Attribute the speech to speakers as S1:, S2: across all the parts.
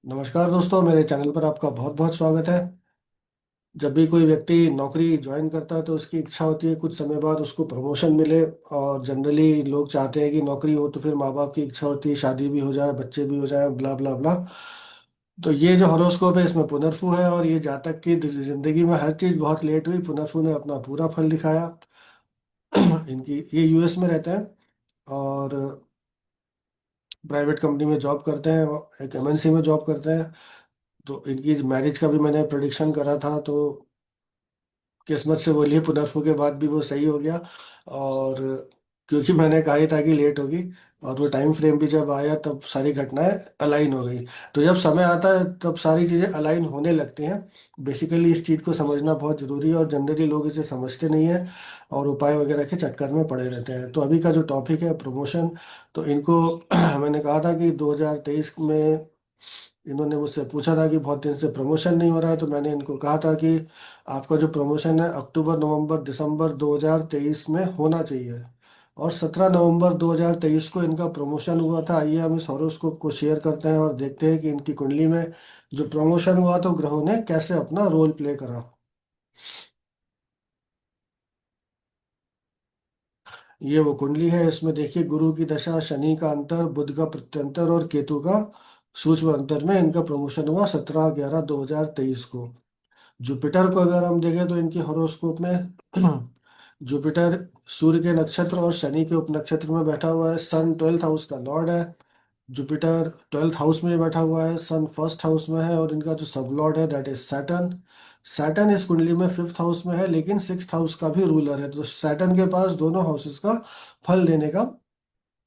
S1: नमस्कार दोस्तों, मेरे चैनल पर आपका बहुत बहुत स्वागत है। जब भी कोई व्यक्ति नौकरी ज्वाइन करता है तो उसकी इच्छा होती है कुछ समय बाद उसको प्रमोशन मिले। और जनरली लोग चाहते हैं कि नौकरी हो तो फिर माँ बाप की इच्छा होती है शादी भी हो जाए, बच्चे भी हो जाए, ब्ला ब्ला ब्ला। तो ये जो हॉरोस्कोप है इसमें पुनर्फू है और ये जातक की जिंदगी में हर चीज़ बहुत लेट हुई, पुनर्फू ने अपना पूरा फल दिखाया। इनकी ये यूएस में रहते हैं और प्राइवेट कंपनी में जॉब करते हैं और एक एमएनसी में जॉब करते हैं। तो इनकी मैरिज का भी मैंने प्रोडिक्शन करा था, तो किस्मत से बोलिए पुनर्फू के बाद भी वो सही हो गया। और क्योंकि मैंने कहा ही था कि लेट होगी, और वो टाइम फ्रेम भी जब आया तब सारी घटनाएं अलाइन हो गई। तो जब समय आता है तब सारी चीज़ें अलाइन होने लगती हैं। बेसिकली इस चीज़ को समझना बहुत ज़रूरी है और जनरली लोग इसे समझते नहीं हैं और उपाय वगैरह के चक्कर में पड़े रहते हैं। तो अभी का जो टॉपिक है प्रमोशन, तो इनको मैंने कहा था कि 2023 में इन्होंने मुझसे पूछा था कि बहुत दिन से प्रमोशन नहीं हो रहा है, तो मैंने इनको कहा था कि आपका जो प्रमोशन है अक्टूबर नवंबर दिसंबर 2023 में होना चाहिए। और 17 नवंबर 2023 को इनका प्रमोशन हुआ था। आइए हम इस हॉरोस्कोप को शेयर करते हैं और देखते हैं कि इनकी कुंडली में जो प्रमोशन हुआ तो ग्रहों ने कैसे अपना रोल प्ले करा। ये वो कुंडली है, इसमें देखिए गुरु की दशा, शनि का अंतर, बुध का प्रत्यंतर और केतु का सूक्ष्म अंतर में इनका प्रमोशन हुआ 17/11/2023 को। जुपिटर को अगर हम देखें तो इनके हॉरोस्कोप में जुपिटर सूर्य के नक्षत्र और शनि के उपनक्षत्र में बैठा हुआ है। सन 12th हाउस का लॉर्ड है। जुपिटर 12th हाउस में बैठा हुआ है, सन फर्स्ट हाउस में है और इनका जो सब लॉर्ड है दैट इज सैटर्न। सैटर्न इस कुंडली में 5th हाउस में है लेकिन 6th हाउस का भी रूलर है, तो सैटर्न के पास दोनों हाउसेस का फल देने का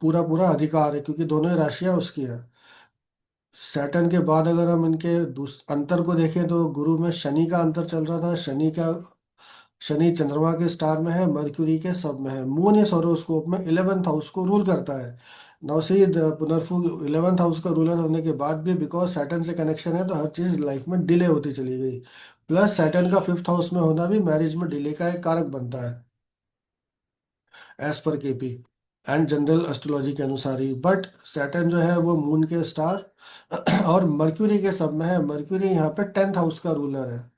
S1: पूरा पूरा अधिकार है क्योंकि दोनों ही राशियां उसकी है। सैटर्न के बाद अगर हम इनके अंतर को देखें तो गुरु में शनि का अंतर चल रहा था। शनि चंद्रमा के स्टार में है, मर्क्यूरी के सब में है। मून इस हॉरोस्कोप में 11th हाउस को रूल करता है। नौ से पुनर्फू 11th हाउस का रूलर होने के बाद भी बिकॉज सैटर्न से कनेक्शन है तो हर चीज लाइफ में डिले होती चली गई। प्लस सैटर्न का 5th हाउस में होना भी मैरिज में डिले का एक कारक बनता है as per KP and general astrology के अनुसार ही। बट सैटर्न जो है वो मून के स्टार और मर्क्यूरी के सब में है। मर्क्यूरी यहाँ पे 10th हाउस का रूलर है।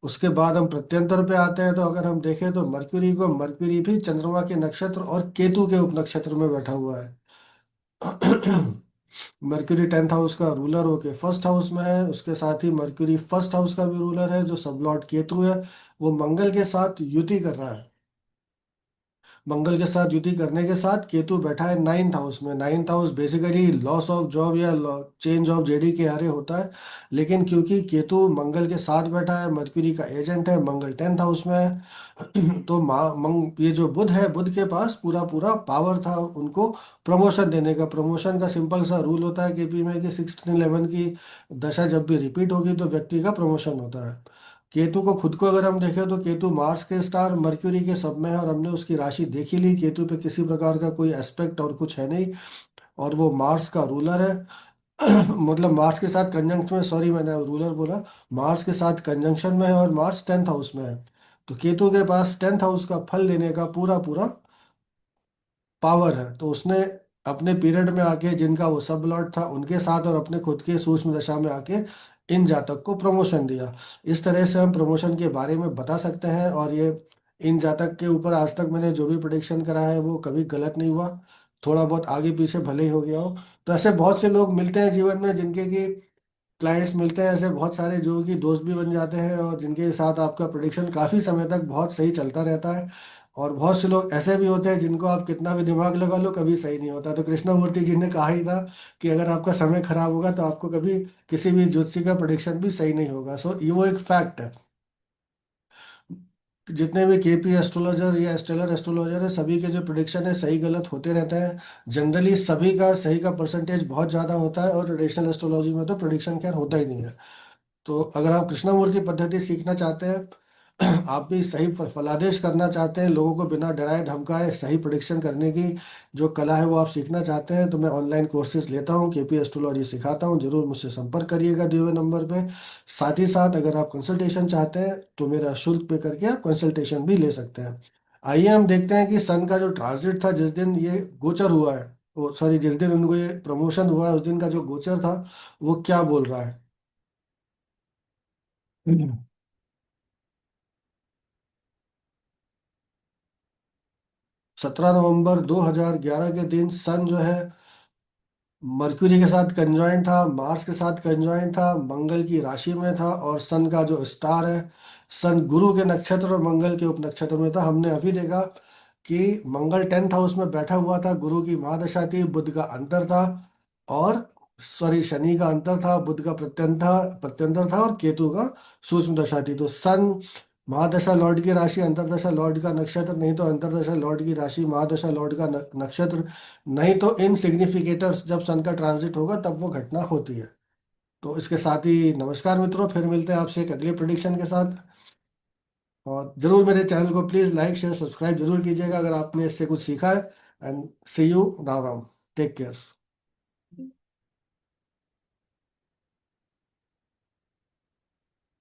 S1: उसके बाद हम प्रत्यंतर पे आते हैं, तो अगर हम देखें तो मर्क्यूरी भी चंद्रमा के नक्षत्र और केतु के उपनक्षत्र में बैठा हुआ है। मर्क्यूरी 10th हाउस का रूलर होके फर्स्ट हाउस में है। उसके साथ ही मर्क्यूरी फर्स्ट हाउस का भी रूलर है जो सब लॉर्ड केतु है। वो मंगल के साथ युति कर रहा है। मंगल के साथ युति करने के साथ केतु बैठा है 9th हाउस में। 9th house basically loss of job या चेंज ऑफ जेडी के आरे होता है। लेकिन क्योंकि केतु मंगल के साथ बैठा है, मर्क्यूरी का एजेंट है, मंगल 10th हाउस में है। तो ये जो बुध है, बुध के पास पूरा पूरा पावर था उनको प्रमोशन देने का। प्रमोशन का सिंपल सा रूल होता है केपी में कि 16/11 की दशा जब भी रिपीट होगी तो व्यक्ति का प्रमोशन होता है। केतु को खुद को अगर हम देखें तो केतु मार्स के स्टार मर्क्यूरी के सब में है और हमने उसकी राशि देखी ली। केतु पे किसी प्रकार का कोई एस्पेक्ट और कुछ है नहीं और वो मार्स का रूलर है। मतलब मार्स के साथ कंजंक्शन में, सॉरी मैंने रूलर बोला, मार्स के साथ कंजंक्शन में है और मार्स 10th हाउस में है। तो केतु के पास 10th हाउस का फल देने का पूरा पूरा पावर है। तो उसने अपने पीरियड में आके जिनका वो सब लॉर्ड था उनके साथ और अपने खुद के सूक्ष्म दशा में आके इन जातक को प्रमोशन दिया। इस तरह से हम प्रमोशन के बारे में बता सकते हैं और ये इन जातक के ऊपर आज तक मैंने जो भी प्रोडिक्शन करा है वो कभी गलत नहीं हुआ। थोड़ा बहुत आगे पीछे भले ही हो गया हो। तो ऐसे बहुत से लोग मिलते हैं जीवन में जिनके की क्लाइंट्स मिलते हैं, ऐसे बहुत सारे जो कि दोस्त भी बन जाते हैं और जिनके साथ आपका प्रोडिक्शन काफ़ी समय तक बहुत सही चलता रहता है। और बहुत से लोग ऐसे भी होते हैं जिनको आप कितना भी दिमाग लगा लो कभी सही नहीं होता। तो कृष्णमूर्ति जी ने कहा ही था कि अगर आपका समय खराब होगा तो आपको कभी किसी भी ज्योतिषी का प्रोडिक्शन भी सही नहीं होगा। सो ये वो एक फैक्ट है। जितने भी केपी एस्ट्रोलॉजर या स्टेलर एस्ट्रोलॉजर है सभी के जो प्रोडिक्शन है सही गलत होते रहते हैं। जनरली सभी का सही का परसेंटेज बहुत ज़्यादा होता है और ट्रेडिशनल एस्ट्रोलॉजी में तो प्रोडिक्शन खैर होता ही नहीं है। तो अगर आप कृष्णमूर्ति पद्धति सीखना चाहते हैं, आप भी सही फलादेश करना चाहते हैं, लोगों को बिना डराए धमकाए सही प्रिडिक्शन करने की जो कला है वो आप सीखना चाहते हैं, तो मैं ऑनलाइन कोर्सेज लेता हूँ, केपी एस्ट्रोलॉजी सिखाता हूँ। जरूर मुझसे संपर्क करिएगा दिए हुए नंबर पे। साथ ही साथ अगर आप कंसल्टेशन चाहते हैं तो मेरा शुल्क पे करके आप कंसल्टेशन भी ले सकते हैं। आइए हम देखते हैं कि सन का जो ट्रांजिट था जिस दिन ये गोचर हुआ है, वो सॉरी जिस दिन उनको ये प्रमोशन हुआ है उस दिन का जो गोचर था वो क्या बोल रहा है। 17 नवंबर 2011 के दिन सन जो है मर्क्यूरी के साथ कंजॉइंट था, मार्स के साथ कंजॉइंट था, मंगल की राशि में था, और सन का जो स्टार है, सन गुरु के नक्षत्र और मंगल के उपनक्षत्र में था। हमने अभी देखा कि मंगल 10th हाउस में बैठा हुआ था, गुरु की महादशा थी, बुध का अंतर था, और सॉरी शनि का अंतर था, बुध का प्रत्यंतर था, और केतु का सूक्ष्म दशा थी। तो सन महादशा लॉर्ड की राशि, अंतरदशा लॉर्ड का नक्षत्र, नहीं तो अंतरदशा लॉर्ड की राशि, महादशा लॉर्ड का नक्षत्र, नहीं तो इन सिग्निफिकेटर्स जब सन का ट्रांजिट होगा तब वो घटना होती है। तो इसके साथ ही नमस्कार मित्रों, फिर मिलते हैं आपसे एक अगले प्रिडिक्शन के साथ। और जरूर मेरे चैनल को प्लीज़ लाइक शेयर सब्सक्राइब जरूर कीजिएगा अगर आपने इससे कुछ सीखा है। And see you now, take care.